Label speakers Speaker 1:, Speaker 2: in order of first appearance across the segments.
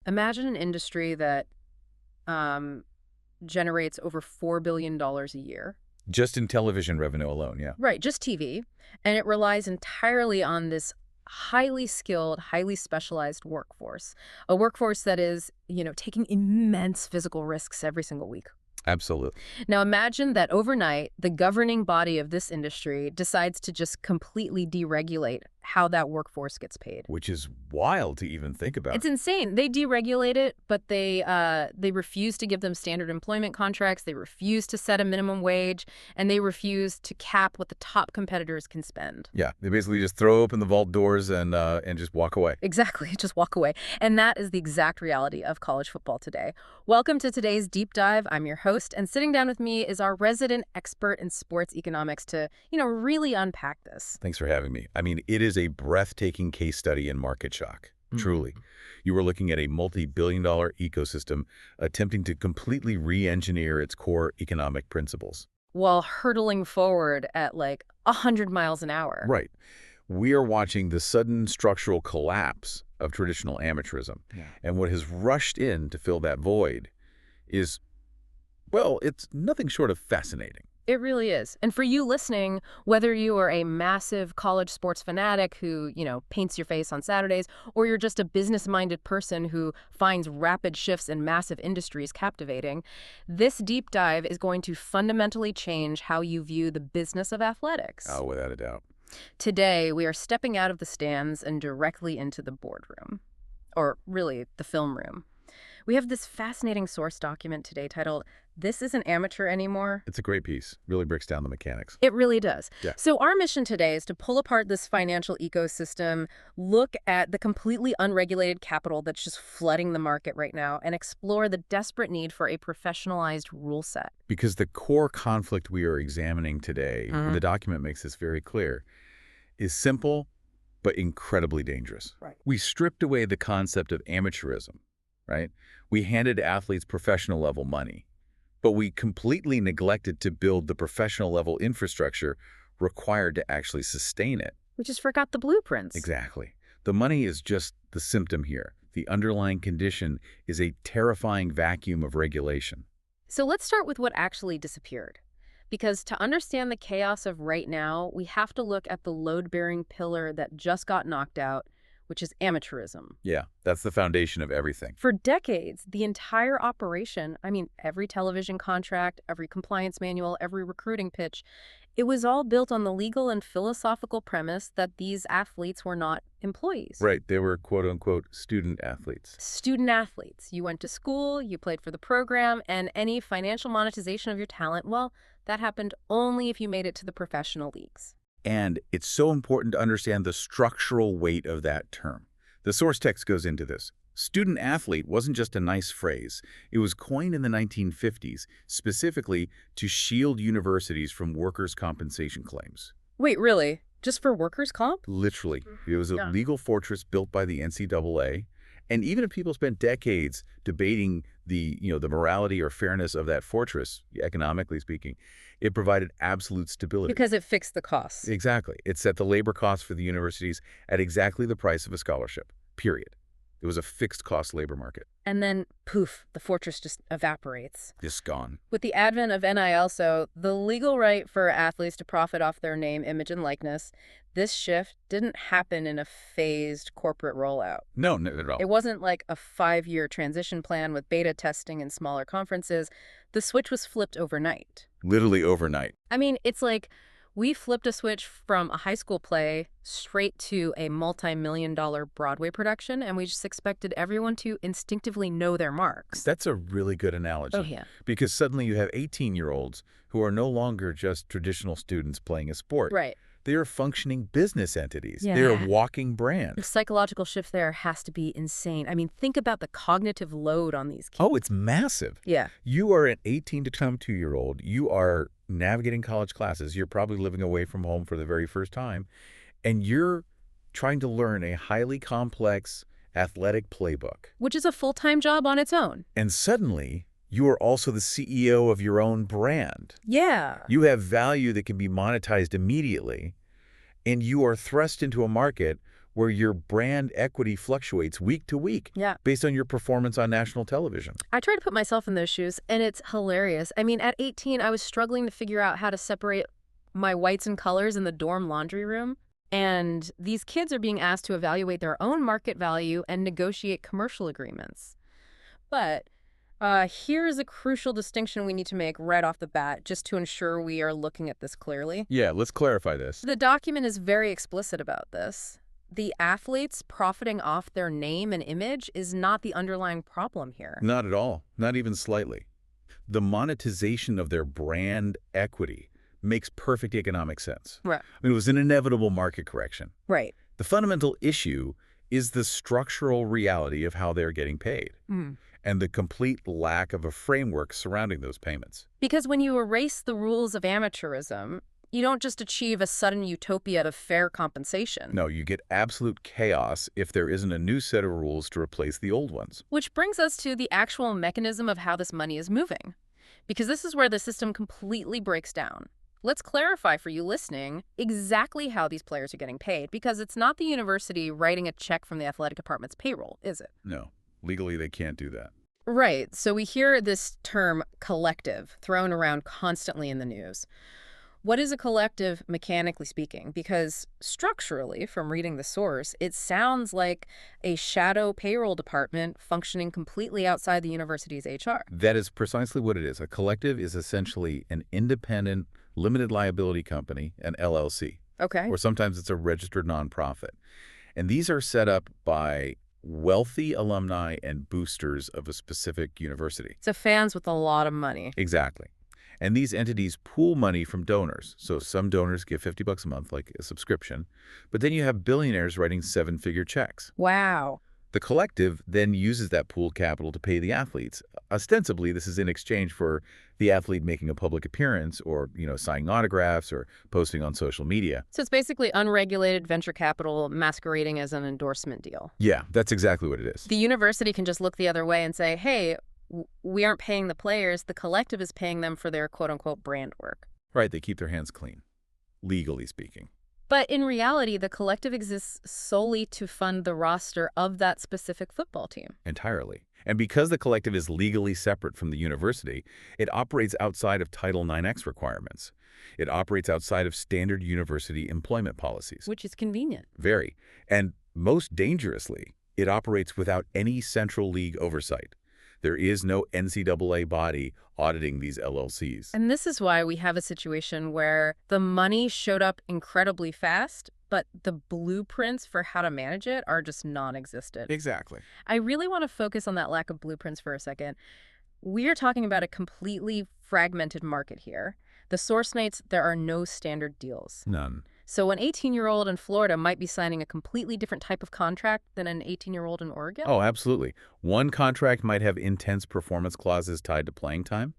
Speaker 1: Imagine an industry that um, generates over $4 billion a year.
Speaker 2: Just in television revenue alone, yeah.
Speaker 1: Right, just TV. And it relies entirely on this highly skilled, highly specialized workforce. A workforce that is, taking immense physical risks every single week.
Speaker 2: Absolutely.
Speaker 1: Now imagine that overnight, the governing body of this industry decides to just completely deregulate how that workforce gets paid.
Speaker 2: Which is wild to even think about.
Speaker 1: It's insane. They deregulate it, but they refuse to give them standard employment contracts. They refuse to set a minimum wage, and they refuse to cap what the top competitors can spend.
Speaker 2: Yeah, they basically just throw open the vault doors and just walk away.
Speaker 1: Exactly. Just walk away. And that is the exact reality of college football today. Welcome to today's Deep Dive. I'm your host, and sitting down with me is our resident expert in sports economics to, really unpack this.
Speaker 2: Thanks for having me. I mean, it is a breathtaking case study in market shock. Truly. You were looking at a multi-billion-dollar ecosystem attempting to completely re-engineer its core economic principles.
Speaker 1: While hurtling forward at like 100 miles an hour.
Speaker 2: Right. We are watching the sudden structural collapse of traditional amateurism. Yeah. And what has rushed in to fill that void is, well, it's nothing short of fascinating.
Speaker 1: It really is. And for you listening, whether you are a massive college sports fanatic who, paints your face on Saturdays, or you're just a business-minded person who finds rapid shifts in massive industries captivating, this deep dive is going to fundamentally change how you view the business of athletics.
Speaker 2: Oh, without a doubt.
Speaker 1: Today, we are stepping out of the stands and directly into the boardroom, or really the film room. We have this fascinating source document today titled, "This Isn't Amateur Anymore."
Speaker 2: It's a great piece. Really breaks down the mechanics.
Speaker 1: It really does.
Speaker 2: Yeah.
Speaker 1: So our mission today is to pull apart this financial ecosystem, look at the completely unregulated capital that's just flooding the market right now, and explore the desperate need for a professionalized rule set.
Speaker 2: Because the core conflict we are examining today, and the document makes this very clear, is simple but incredibly dangerous.
Speaker 1: Right.
Speaker 2: We stripped away the concept of amateurism, right? We handed athletes professional level money, but we completely neglected to build the professional level infrastructure required to actually sustain it.
Speaker 1: We just forgot the blueprints.
Speaker 2: Exactly. The money is just the symptom here. The underlying condition is a terrifying vacuum of regulation.
Speaker 1: So let's start with what actually disappeared. Because to understand the chaos of right now, we have to look at the load-bearing pillar that just got knocked out, which is amateurism.
Speaker 2: Yeah, that's the foundation of everything.
Speaker 1: For decades, the entire operation, every television contract, every compliance manual, every recruiting pitch, it was all built on the legal and philosophical premise that these athletes were not employees.
Speaker 2: Right, they were quote-unquote student athletes.
Speaker 1: Student athletes. You went to school, you played for the program, and any financial monetization of your talent, well, that happened only if you made it to the professional leagues.
Speaker 2: And it's so important to understand the structural weight of that term. The source text goes into this. Student athlete wasn't just a nice phrase. It was coined in the 1950s, specifically to shield universities from workers' compensation claims.
Speaker 1: Wait, really? Just for workers' comp?
Speaker 2: Literally. It was a legal fortress built by the NCAA. And even if people spent decades debating the morality or fairness of that fortress, economically speaking, it provided absolute stability.
Speaker 1: Because it fixed the costs.
Speaker 2: Exactly. It set the labor costs for the universities at exactly the price of a scholarship, period. It was a fixed cost labor market.
Speaker 1: And then, poof, the fortress just evaporates.
Speaker 2: Just gone.
Speaker 1: With the advent of NIL, the legal right for athletes to profit off their name, image, and likeness, this shift didn't happen in a phased corporate rollout.
Speaker 2: No, not at all.
Speaker 1: It wasn't like a 5-year transition plan with beta testing and smaller conferences. The switch was flipped overnight.
Speaker 2: Literally overnight.
Speaker 1: It's like we flipped a switch from a high school play straight to a multi-million-dollar Broadway production, and we just expected everyone to instinctively know their marks.
Speaker 2: That's a really good analogy.
Speaker 1: Oh, yeah.
Speaker 2: Because suddenly you have 18-year-olds who are no longer just traditional students playing a sport.
Speaker 1: Right.
Speaker 2: They are functioning business entities.
Speaker 1: Yeah.
Speaker 2: They're a walking
Speaker 1: The
Speaker 2: brand.
Speaker 1: psychological shift there has to be insane. Think about the cognitive load on these kids.
Speaker 2: Oh, it's massive.
Speaker 1: Yeah.
Speaker 2: You are an 18 to 22-year-old. You are navigating college classes. You're probably living away from home for the very first time. And you're trying to learn a highly complex athletic playbook.
Speaker 1: Which is a full-time job on its own.
Speaker 2: And suddenly, you are also the CEO of your own brand.
Speaker 1: Yeah.
Speaker 2: You have value that can be monetized immediately, and you are thrust into a market where your brand equity fluctuates week to week
Speaker 1: Yeah.
Speaker 2: based on your performance on national television.
Speaker 1: I try to put myself in those shoes, and it's hilarious. I mean, at 18, I was struggling to figure out how to separate my whites and colors in the dorm laundry room. And these kids are being asked to evaluate their own market value and negotiate commercial agreements. But here's a crucial distinction we need to make right off the bat, just to ensure we are looking at this clearly.
Speaker 2: Yeah, let's clarify this.
Speaker 1: The document is very explicit about this. The athletes profiting off their name and image is not the underlying problem here.
Speaker 2: Not at all, not even slightly. The monetization of their brand equity makes perfect economic sense.
Speaker 1: Right.
Speaker 2: I mean, it was an inevitable market correction.
Speaker 1: Right.
Speaker 2: The fundamental issue is the structural reality of how they're getting paid and the complete lack of a framework surrounding those payments.
Speaker 1: Because when you erase the rules of amateurism, you don't just achieve a sudden utopia of fair compensation.
Speaker 2: No, you get absolute chaos if there isn't a new set of rules to replace the old ones.
Speaker 1: Which brings us to the actual mechanism of how this money is moving. Because this is where the system completely breaks down. Let's clarify for you listening exactly how these players are getting paid, because it's not the university writing a check from the athletic department's payroll, is it?
Speaker 2: No, legally they can't do that.
Speaker 1: Right. So we hear this term collective thrown around constantly in the news. What is a collective, mechanically speaking? Because structurally, from reading the source, it sounds like a shadow payroll department functioning completely outside the university's HR.
Speaker 2: That is precisely what it is. A collective is essentially an independent, limited liability company, an LLC.
Speaker 1: Okay.
Speaker 2: Or sometimes it's a registered nonprofit. And these are set up by wealthy alumni and boosters of a specific university.
Speaker 1: So fans with a lot of money.
Speaker 2: Exactly. And these entities pool money from donors. So some donors give $50 a month, like a subscription. But then you have billionaires writing seven-figure checks.
Speaker 1: Wow.
Speaker 2: The collective then uses that pooled capital to pay the athletes. Ostensibly, this is in exchange for the athlete making a public appearance or, signing autographs or posting on social media.
Speaker 1: So it's basically unregulated venture capital masquerading as an endorsement deal.
Speaker 2: Yeah, that's exactly what it is.
Speaker 1: The university can just look the other way and say, hey, we aren't paying the players. The collective is paying them for their quote-unquote brand work.
Speaker 2: Right, they keep their hands clean, legally speaking.
Speaker 1: But in reality, the collective exists solely to fund the roster of that specific football team.
Speaker 2: Entirely. And because the collective is legally separate from the university, it operates outside of Title IX requirements. It operates outside of standard university employment policies.
Speaker 1: Which is convenient.
Speaker 2: Very. And most dangerously, it operates without any central league oversight. There is no NCAA body auditing these LLCs.
Speaker 1: And this is why we have a situation where the money showed up incredibly fast, but the blueprints for how to manage it are just non-existent.
Speaker 2: Exactly.
Speaker 1: I really want to focus on that lack of blueprints for a second. We are talking about a completely fragmented market here. The source notes there are no standard deals.
Speaker 2: None.
Speaker 1: So an 18-year-old in Florida might be signing a completely different type of contract than an 18-year-old in Oregon?
Speaker 2: Oh, absolutely. One contract might have intense performance clauses tied to playing time.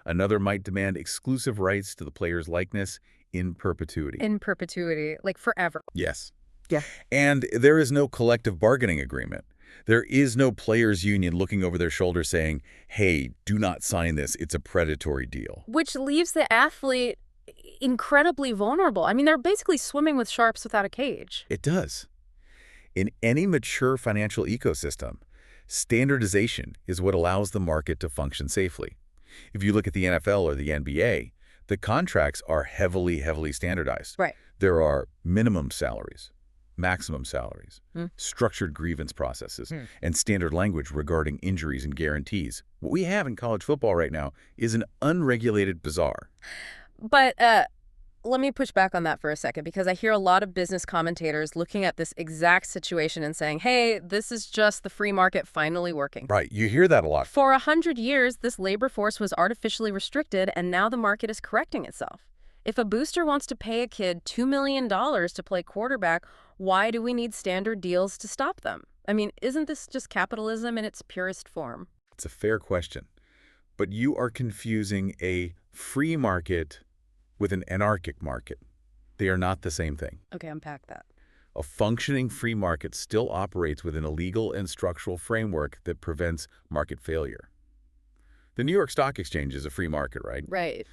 Speaker 2: Another might demand exclusive rights to the player's likeness in perpetuity.
Speaker 1: In perpetuity, like forever.
Speaker 2: Yes.
Speaker 1: Yeah.
Speaker 2: And there is no collective bargaining agreement. There is no players' union looking over their shoulder saying, hey, do not sign this. It's a predatory deal.
Speaker 1: Which leaves the athlete incredibly vulnerable. I mean, they're basically swimming with sharks without a cage.
Speaker 2: It does. In any mature financial ecosystem, standardization is what allows the market to function safely. If you look at the NFL or the NBA, the contracts are heavily standardized.
Speaker 1: Right.
Speaker 2: There are minimum salaries, maximum salaries, structured grievance processes, and standard language regarding injuries and guarantees. What we have in college football right now is an unregulated bazaar.
Speaker 1: But let me push back on that for a second, because I hear a lot of business commentators looking at this exact situation and saying, hey, this is just the free market finally working.
Speaker 2: Right. You hear that a lot.
Speaker 1: For 100 years, this labor force was artificially restricted, and now the market is correcting itself. If a booster wants to pay a kid $2 million to play quarterback, why do we need standard deals to stop them? I mean, isn't this just capitalism in its purest form?
Speaker 2: It's a fair question. But you are confusing a free market with an anarchic market. They are not the same thing.
Speaker 1: Okay, unpack that.
Speaker 2: A functioning free market still operates within a legal and structural framework that prevents market failure. The New York Stock Exchange is a free market, right?
Speaker 1: Right.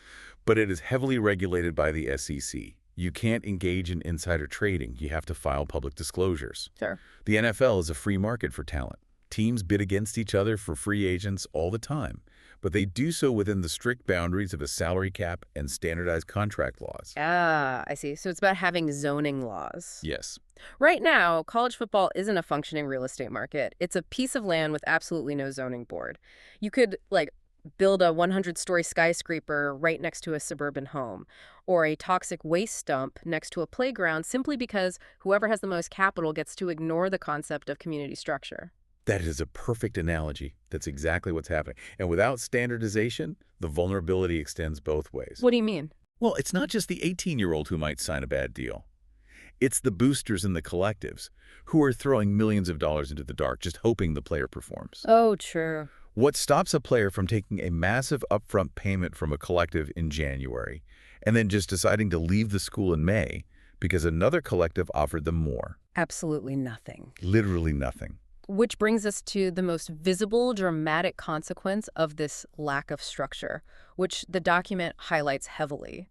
Speaker 2: But it is heavily regulated by the SEC, You can't engage in insider trading. You have to file public disclosures.
Speaker 1: Sure.
Speaker 2: The NFL is a free market for talent. Teams bid against each other for free agents all the time, but they do so within the strict boundaries of a salary cap and standardized contract laws.
Speaker 1: Ah, I see. So it's about having zoning laws.
Speaker 2: Yes.
Speaker 1: Right now, college football isn't a functioning real estate market. It's a piece of land with absolutely no zoning board. You could, like, build a 100-story skyscraper right next to a suburban home, or a toxic waste dump next to a playground simply because whoever has the most capital gets to ignore the concept of community structure.
Speaker 2: That is a perfect analogy. That's exactly what's happening. And without standardization, the vulnerability extends both ways.
Speaker 1: What do you mean?
Speaker 2: Well, it's not just the 18-year-old who might sign a bad deal. It's the boosters and the collectives who are throwing millions of dollars into the dark just hoping the player performs.
Speaker 1: Oh, true.
Speaker 2: What stops a player from taking a massive upfront payment from a collective in January and then just deciding to leave the school in May because another collective offered them more?
Speaker 1: Absolutely nothing.
Speaker 2: Literally nothing.
Speaker 1: Which brings us to the most visible, dramatic consequence of this lack of structure, which the document highlights heavily.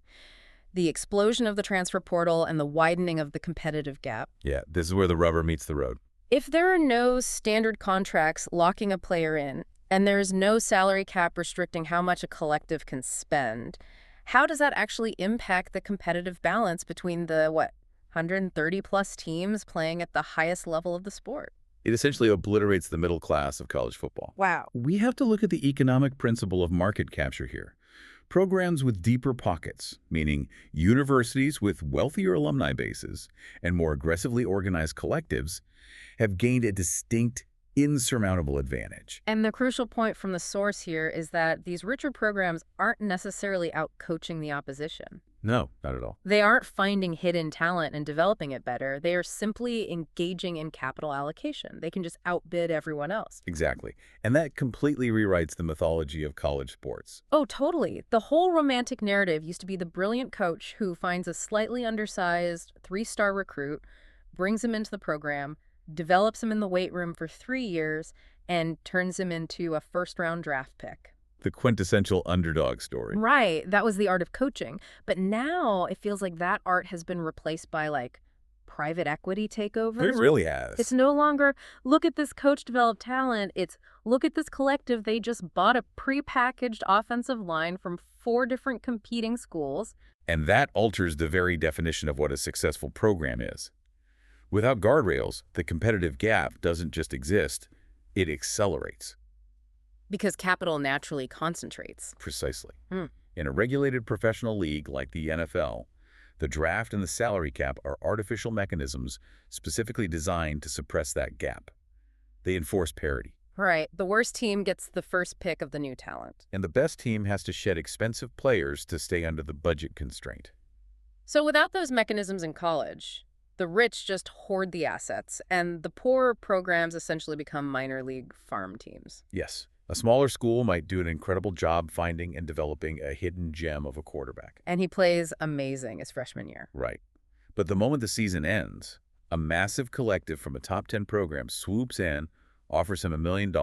Speaker 1: The explosion of the transfer portal and the widening of the competitive gap.
Speaker 2: Yeah, this is where the rubber meets the road.
Speaker 1: If there are no standard contracts locking a player in, and there's no salary cap restricting how much a collective can spend, how does that actually impact the competitive balance between the, 130-plus teams playing at the highest level of the sport?
Speaker 2: It essentially obliterates the middle class of college football.
Speaker 1: Wow.
Speaker 2: We have to look at the economic principle of market capture here. Programs with deeper pockets, meaning universities with wealthier alumni bases and more aggressively organized collectives, have gained a distinct, insurmountable advantage.
Speaker 1: And the crucial point from the source here is that these richer programs aren't necessarily out coaching the opposition.
Speaker 2: No, not at all.
Speaker 1: They aren't finding hidden talent and developing it better. They are simply engaging in capital allocation. They can just outbid everyone else.
Speaker 2: Exactly. And that completely rewrites the mythology of college sports.
Speaker 1: Oh, totally. The whole romantic narrative used to be the brilliant coach who finds a slightly undersized 3-star recruit, brings him into the program, develops him in the weight room for 3 years, and turns him into a first-round draft pick.
Speaker 2: The quintessential underdog story.
Speaker 1: Right. That was the art of coaching. But now it feels like that art has been replaced by, private equity takeovers.
Speaker 2: It really has.
Speaker 1: It's no longer, look at this coach-developed talent. It's, look at this collective. They just bought a prepackaged offensive line from 4 different competing schools.
Speaker 2: And that alters the very definition of what a successful program is. Without guardrails, the competitive gap doesn't just exist, it accelerates.
Speaker 1: Because capital naturally concentrates.
Speaker 2: Precisely.
Speaker 1: Hmm.
Speaker 2: In a regulated professional league like the NFL, the draft and the salary cap are artificial mechanisms specifically designed to suppress that gap. They enforce parity.
Speaker 1: Right. The worst team gets the first pick of the new talent.
Speaker 2: And the best team has to shed expensive players to stay under the budget constraint.
Speaker 1: So without those mechanisms in college, the rich just hoard the assets, and the poor programs essentially become minor league farm teams.
Speaker 2: Yes. A smaller school might do an incredible job finding and developing a hidden gem of a quarterback.
Speaker 1: And he plays amazing his freshman year.
Speaker 2: Right. But the moment the season ends, a massive collective from a top 10 program swoops in, offers him $1 million,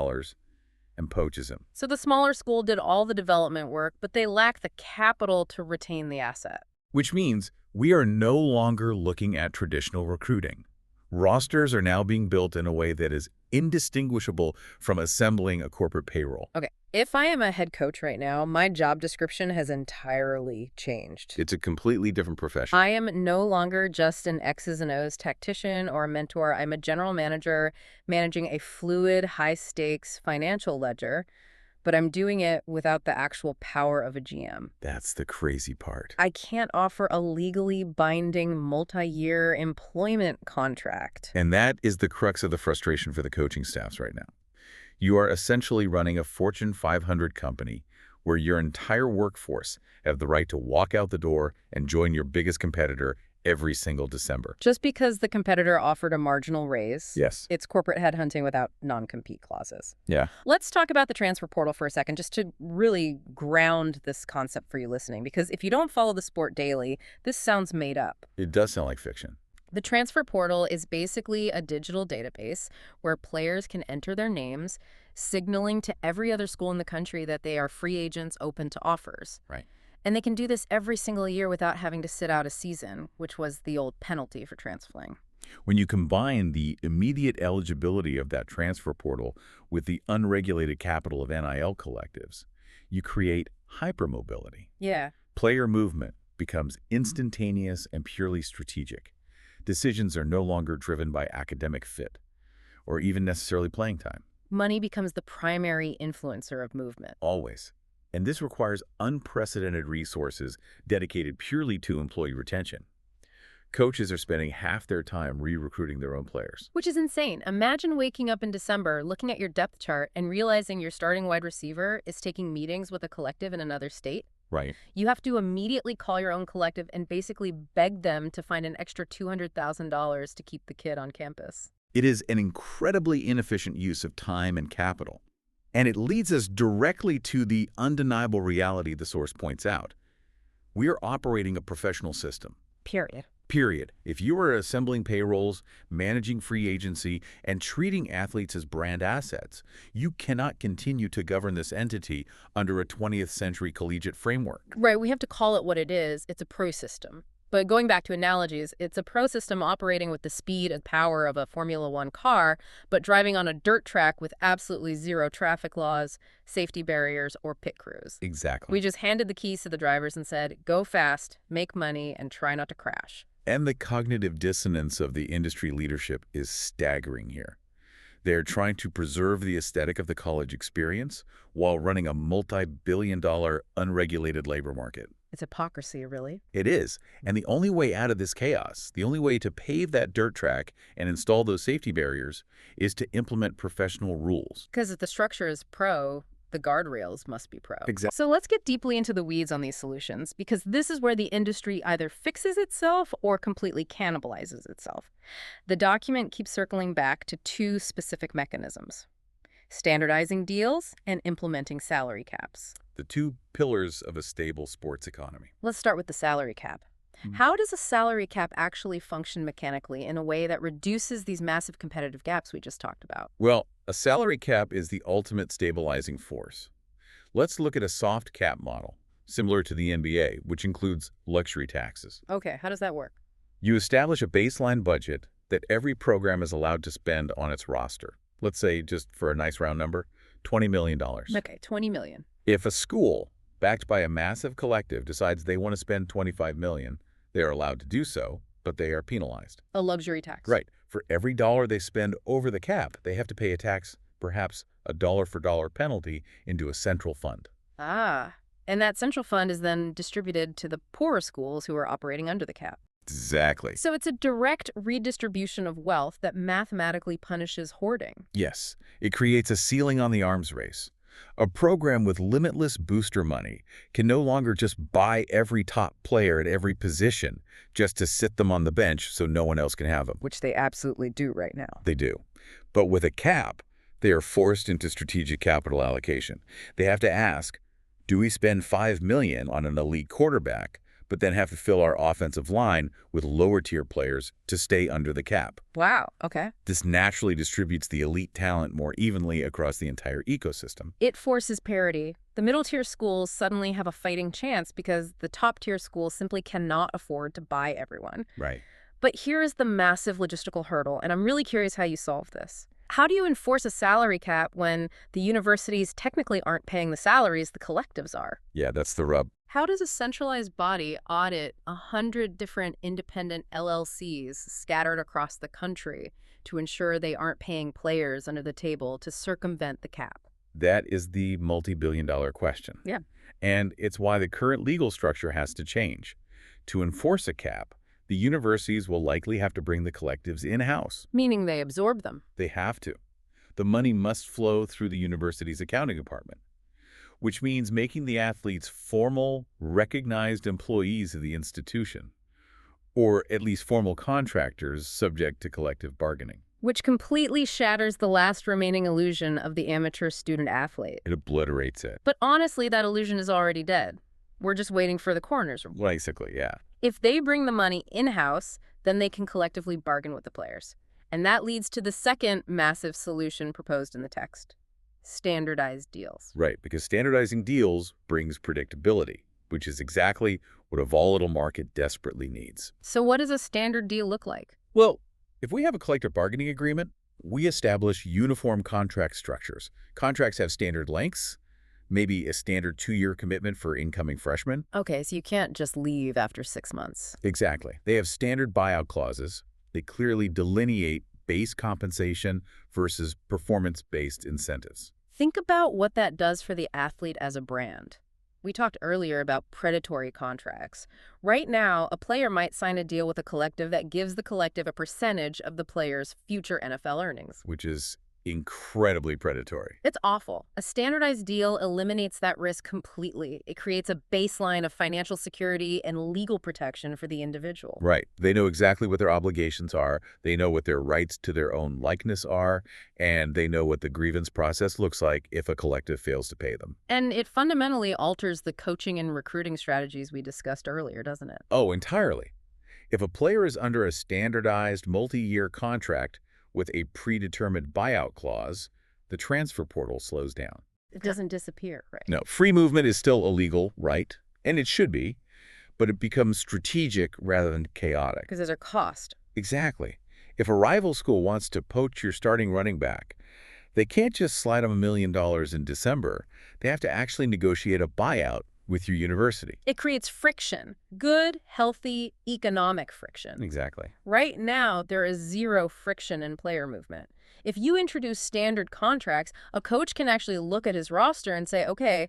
Speaker 2: and poaches him.
Speaker 1: So the smaller school did all the development work, but they lack the capital to retain the asset.
Speaker 2: Which means we are no longer looking at traditional recruiting. Rosters are now being built in a way that is indistinguishable from assembling a corporate payroll.
Speaker 1: Okay, if I am a head coach right now, my job description has entirely changed.
Speaker 2: It's a completely different profession.
Speaker 1: I am no longer just an X's and O's tactician or a mentor. I'm a general manager managing a fluid, high-stakes financial ledger, but I'm doing it without the actual power of a GM.
Speaker 2: That's the crazy part.
Speaker 1: I can't offer a legally binding multi-year employment contract.
Speaker 2: And that is the crux of the frustration for the coaching staffs right now. You are essentially running a Fortune 500 company where your entire workforce have the right to walk out the door and join your biggest competitor every single December.
Speaker 1: Just because the competitor offered a marginal raise.
Speaker 2: Yes.
Speaker 1: It's corporate headhunting without non-compete clauses.
Speaker 2: Yeah.
Speaker 1: Let's talk about the transfer portal for a second, just to really ground this concept for you listening, because if you don't follow the sport daily, this sounds made up.
Speaker 2: It does sound like fiction.
Speaker 1: The transfer portal is basically a digital database where players can enter their names, signaling to every other school in the country that they are free agents open to offers.
Speaker 2: Right.
Speaker 1: And they can do this every single year without having to sit out a season, which was the old penalty for transferring.
Speaker 2: When you combine the immediate eligibility of that transfer portal with the unregulated capital of NIL collectives, you create hypermobility.
Speaker 1: Yeah.
Speaker 2: Player movement becomes instantaneous and purely strategic. Decisions are no longer driven by academic fit or even necessarily playing time.
Speaker 1: Money becomes the primary influencer of movement.
Speaker 2: Always. And this requires unprecedented resources dedicated purely to employee retention. Coaches are spending half their time re-recruiting their own players.
Speaker 1: Which is insane. Imagine waking up in December, looking at your depth chart, and realizing your starting wide receiver is taking meetings with a collective in another state.
Speaker 2: Right.
Speaker 1: You have to immediately call your own collective and basically beg them to find an extra $200,000 to keep the kid on campus.
Speaker 2: It is an incredibly inefficient use of time and capital. And it leads us directly to the undeniable reality the source points out. We are operating a professional system.
Speaker 1: Period.
Speaker 2: Period. If you are assembling payrolls, managing free agency, and treating athletes as brand assets, you cannot continue to govern this entity under a 20th century collegiate framework.
Speaker 1: Right, we have to call it what it is. It's a pro system. But going back to analogies, it's a pro system operating with the speed and power of a Formula One car, but driving on a dirt track with absolutely zero traffic laws, safety barriers, or pit crews.
Speaker 2: Exactly.
Speaker 1: We just handed the keys to the drivers and said, go fast, make money, and try not to crash.
Speaker 2: And the cognitive dissonance of the industry leadership is staggering here. They're trying to preserve the aesthetic of the college experience while running a multi-billion-dollar unregulated labor market.
Speaker 1: It's hypocrisy, really.
Speaker 2: It is. And the only way out of this chaos, the only way to pave that dirt track and install those safety barriers is to implement professional rules.
Speaker 1: Because if the structure is pro, the guardrails must be pro.
Speaker 2: Exactly.
Speaker 1: So let's get deeply into the weeds on these solutions, because this is where the industry either fixes itself or completely cannibalizes itself. The document keeps circling back to two specific mechanisms: standardizing deals and implementing salary caps.
Speaker 2: The two pillars of a stable sports economy.
Speaker 1: Let's start with the salary cap. How does a salary cap actually function mechanically in a way that reduces these massive competitive gaps we just talked about?
Speaker 2: Well, a salary cap is the ultimate stabilizing force. Let's look at a soft cap model, similar to the NBA, which includes luxury taxes.
Speaker 1: Okay, how does that work?
Speaker 2: You establish a baseline budget that every program is allowed to spend on its roster. Let's say, just for a nice round number, $20 million.
Speaker 1: Okay, 20 million.
Speaker 2: If a school, backed by a massive collective, decides they want to spend $25 million, they are allowed to do so, but they are penalized.
Speaker 1: A luxury tax.
Speaker 2: Right. For every dollar they spend over the cap, they have to pay a tax, perhaps a dollar-for-dollar penalty, into a central fund.
Speaker 1: Ah, and that central fund is then distributed to the poorer schools who are operating under the cap.
Speaker 2: Exactly.
Speaker 1: So it's a direct redistribution of wealth that mathematically punishes hoarding.
Speaker 2: Yes, it creates a ceiling on the arms race. A program with limitless booster money can no longer just buy every top player at every position just to sit them on the bench so no one else can have them.
Speaker 1: Which they absolutely do right now.
Speaker 2: They do. But with a cap, they are forced into strategic capital allocation. They have to ask, do we spend $5 million on an elite quarterback, but then have to fill our offensive line with lower-tier players to stay under the cap?
Speaker 1: Wow, okay.
Speaker 2: This naturally distributes the elite talent more evenly across the entire ecosystem.
Speaker 1: It forces parity. The middle-tier schools suddenly have a fighting chance because the top-tier schools simply cannot afford to buy everyone.
Speaker 2: Right.
Speaker 1: But here is the massive logistical hurdle, and I'm really curious how you solve this. How do you enforce a salary cap when the universities technically aren't paying the salaries the collectives are?
Speaker 2: Yeah, that's the rub.
Speaker 1: How does a centralized body audit 100 different independent LLCs scattered across the country to ensure they aren't paying players under the table to circumvent the cap?
Speaker 2: That is the multi-billion-dollar question.
Speaker 1: Yeah.
Speaker 2: And it's why the current legal structure has to change. To enforce a cap, the universities will likely have to bring the collectives in-house.
Speaker 1: Meaning they absorb them.
Speaker 2: They have to. The money must flow through the university's accounting department, which means making the athletes formal, recognized employees of the institution, or at least formal contractors subject to collective bargaining.
Speaker 1: Which completely shatters the last remaining illusion of the amateur student athlete.
Speaker 2: It obliterates it.
Speaker 1: But honestly, that illusion is already dead. We're just waiting for the coroner's report.
Speaker 2: Basically, yeah.
Speaker 1: If they bring the money in-house, then they can collectively bargain with the players. And that leads to the second massive solution proposed in the text: standardized deals.
Speaker 2: Right, because standardizing deals brings predictability, which is exactly what a volatile market desperately needs.
Speaker 1: So what does a standard deal look like?
Speaker 2: Well, if we have a collective bargaining agreement, we establish uniform contract structures. Contracts have standard lengths, maybe a standard 2-year commitment for incoming freshmen.
Speaker 1: Okay, so you can't just leave after 6 months.
Speaker 2: Exactly. They have standard buyout clauses. They clearly delineate base compensation versus performance-based incentives.
Speaker 1: Think about what that does for the athlete as a brand. We talked earlier about predatory contracts. Right now, a player might sign a deal with a collective that gives the collective a percentage of the player's future NFL earnings.
Speaker 2: Which is incredibly predatory.
Speaker 1: It's awful. A standardized deal eliminates that risk completely. It creates a baseline of financial security and legal protection for the individual.
Speaker 2: Right. They know exactly what their obligations are. They know what their rights to their own likeness are, and they know what the grievance process looks like if a collective fails to pay them.
Speaker 1: And it fundamentally alters the coaching and recruiting strategies we discussed earlier, doesn't it?
Speaker 2: Oh, entirely. If a player is under a standardized multi-year contract with a predetermined buyout clause, the transfer portal slows down.
Speaker 1: It doesn't disappear, right?
Speaker 2: No, free movement is still illegal, right? And it should be, but it becomes strategic rather than chaotic.
Speaker 1: Because there's a cost.
Speaker 2: Exactly. If a rival school wants to poach your starting running back, they can't just slide them $1 million in December. They have to actually negotiate a buyout with your university.
Speaker 1: It creates friction, good, healthy, economic friction.
Speaker 2: Exactly.
Speaker 1: Right now, there is zero friction in player movement. If you introduce standard contracts, a coach can actually look at his roster and say, okay,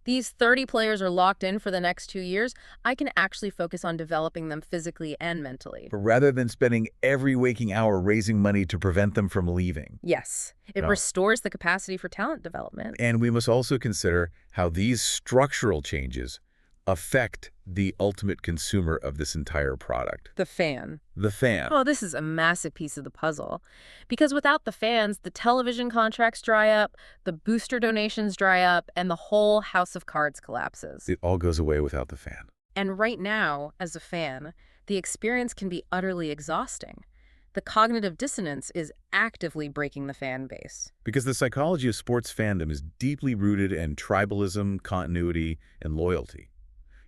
Speaker 1: these 30 players are locked in for the next 2 years. I can actually focus on developing them physically and mentally.
Speaker 2: But rather than spending every waking hour raising money to prevent them from leaving.
Speaker 1: Yes, it
Speaker 2: No.
Speaker 1: restores the capacity for talent development.
Speaker 2: And we must also consider how these structural changes affect the ultimate consumer of this entire product,
Speaker 1: The fan.
Speaker 2: the fan.
Speaker 1: Oh, this is a massive piece of the puzzle. Because without the fans, the television contracts dry up, the booster donations dry up, and the whole house of cards collapses.
Speaker 2: It all goes away without the fan.
Speaker 1: And right now, as a fan, the experience can be utterly exhausting. The cognitive dissonance is actively breaking the fan base.
Speaker 2: Because the psychology of sports fandom is deeply rooted in tribalism, continuity, and loyalty.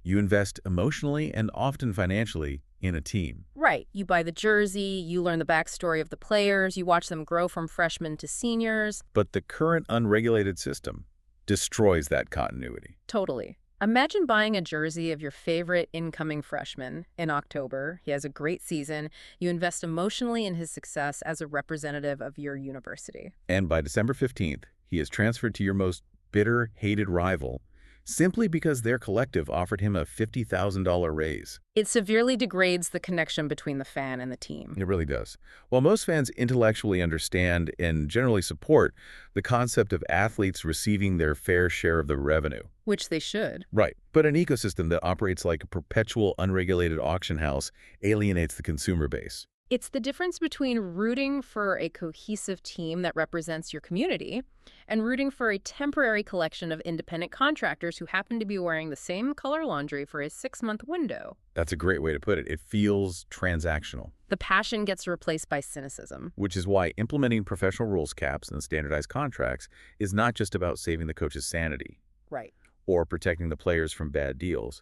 Speaker 2: You invest emotionally and often financially in a team.
Speaker 1: Right. You buy the jersey, you learn the backstory of the players, you watch them grow from freshmen to seniors.
Speaker 2: But the current unregulated system destroys that continuity.
Speaker 1: Totally. Imagine buying a jersey of your favorite incoming freshman in October. He has a great season. You invest emotionally in his success as a representative of your university.
Speaker 2: And by December 15th, he is transferred to your most bitter, hated rival simply because their collective offered him a $50,000 raise.
Speaker 1: It severely degrades the connection between the fan and the team.
Speaker 2: It really does. While most fans intellectually understand and generally support the concept of athletes receiving their fair share of the revenue.
Speaker 1: Which they should.
Speaker 2: Right. But an ecosystem that operates like a perpetual unregulated auction house alienates the consumer base.
Speaker 1: It's the difference between rooting for a cohesive team that represents your community and rooting for a temporary collection of independent contractors who happen to be wearing the same color laundry for a 6-month window.
Speaker 2: That's a great way to put it. It feels transactional.
Speaker 1: The passion gets replaced by cynicism.
Speaker 2: Which is why implementing professional rules caps and standardized contracts is not just about saving the coach's sanity.
Speaker 1: Right.
Speaker 2: Or protecting the players from bad deals.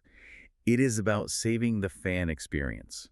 Speaker 2: It is about saving the fan experience.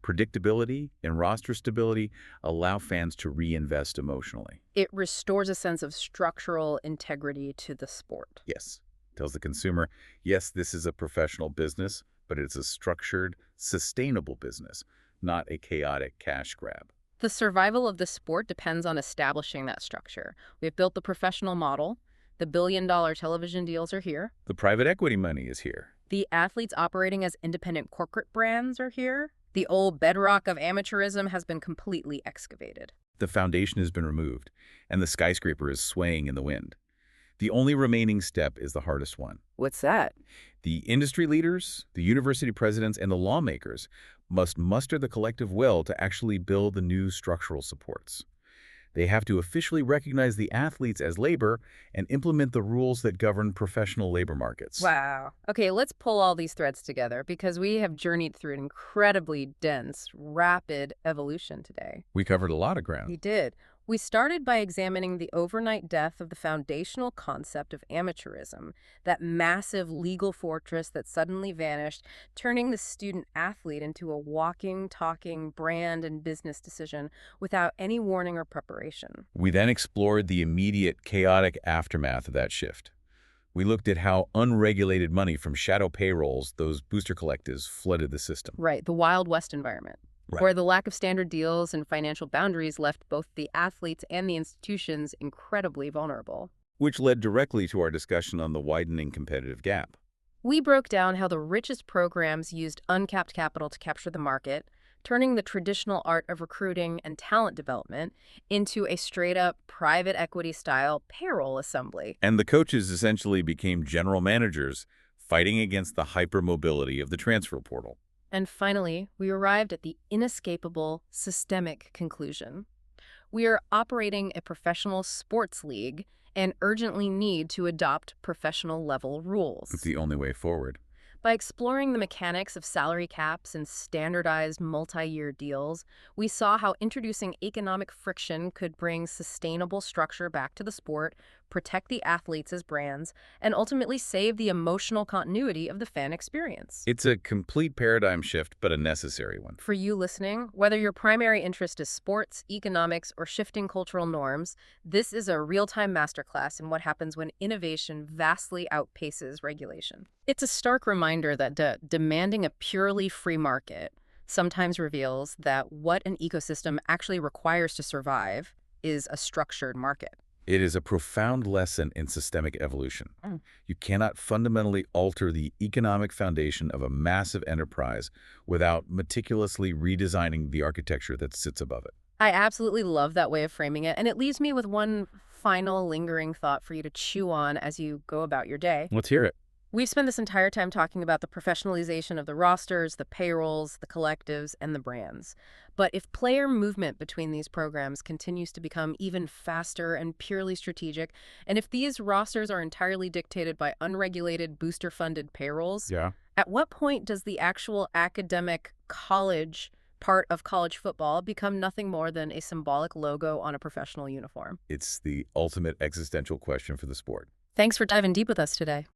Speaker 2: Predictability and roster stability allow fans to reinvest emotionally.
Speaker 1: It restores a sense of structural integrity to the sport.
Speaker 2: Yes, tells the consumer, yes, this is a professional business, but it's a structured, sustainable business, not a chaotic cash grab.
Speaker 1: The survival of the sport depends on establishing that structure. We've built the professional model. The billion-dollar television deals are here.
Speaker 2: The private equity money is here.
Speaker 1: The athletes operating as independent corporate brands are here. The old bedrock of amateurism has been completely excavated.
Speaker 2: The foundation has been removed, and the skyscraper is swaying in the wind. The only remaining step is the hardest one.
Speaker 1: What's that?
Speaker 2: The industry leaders, the university presidents, and the lawmakers must muster the collective will to actually build the new structural supports. They have to officially recognize the athletes as labor and implement the rules that govern professional labor markets.
Speaker 1: Wow. Okay, let's pull all these threads together because we have journeyed through an incredibly dense, rapid evolution today.
Speaker 2: We covered a lot of ground.
Speaker 1: We did. We started by examining the overnight death of the foundational concept of amateurism, that massive legal fortress that suddenly vanished, turning the student athlete into a walking, talking brand and business decision without any warning or preparation.
Speaker 2: We then explored the immediate chaotic aftermath of that shift. We looked at how unregulated money from shadow payrolls, those booster collectives, flooded the system.
Speaker 1: Right, the Wild West environment,
Speaker 2: Right.
Speaker 1: where the lack of standard deals and financial boundaries left both the athletes and the institutions incredibly vulnerable.
Speaker 2: Which led directly to our discussion on the widening competitive gap.
Speaker 1: We broke down how the richest programs used uncapped capital to capture the market, turning the traditional art of recruiting and talent development into a straight-up private equity-style payroll assembly.
Speaker 2: And the coaches essentially became general managers, fighting against the hypermobility of the transfer portal.
Speaker 1: And finally, we arrived at the inescapable systemic conclusion. We are operating a professional sports league and urgently need to adopt professional-level
Speaker 2: It's
Speaker 1: rules.
Speaker 2: the only way forward.
Speaker 1: By exploring the mechanics of salary caps and standardized multi-year deals, we saw how introducing economic friction could bring sustainable structure back to the sport, protect the athletes as brands, and ultimately save the emotional continuity of the fan experience.
Speaker 2: It's a complete paradigm shift, but a necessary one.
Speaker 1: For you listening, whether your primary interest is sports, economics, or shifting cultural norms, this is a real-time masterclass in what happens when innovation vastly outpaces regulation. It's a stark reminder that demanding a purely free market sometimes reveals that what an ecosystem actually requires to survive is a structured market.
Speaker 2: It is a profound lesson in systemic evolution.
Speaker 1: Mm.
Speaker 2: You cannot fundamentally alter the economic foundation of a massive enterprise without meticulously redesigning the architecture that sits above it.
Speaker 1: I absolutely love that way of framing it, and it leaves me with one final lingering thought for you to chew on as you go about your day.
Speaker 2: Let's hear it.
Speaker 1: We've spent this entire time talking about the professionalization of the rosters, the payrolls, the collectives, and the brands. But if player movement between these programs continues to become even faster and purely strategic, and if these rosters are entirely dictated by unregulated booster-funded payrolls,
Speaker 2: Yeah.
Speaker 1: at what point does the actual academic college part of college football become nothing more than a symbolic logo on a professional uniform?
Speaker 2: It's the ultimate existential question for the sport.
Speaker 1: Thanks for diving deep with us today.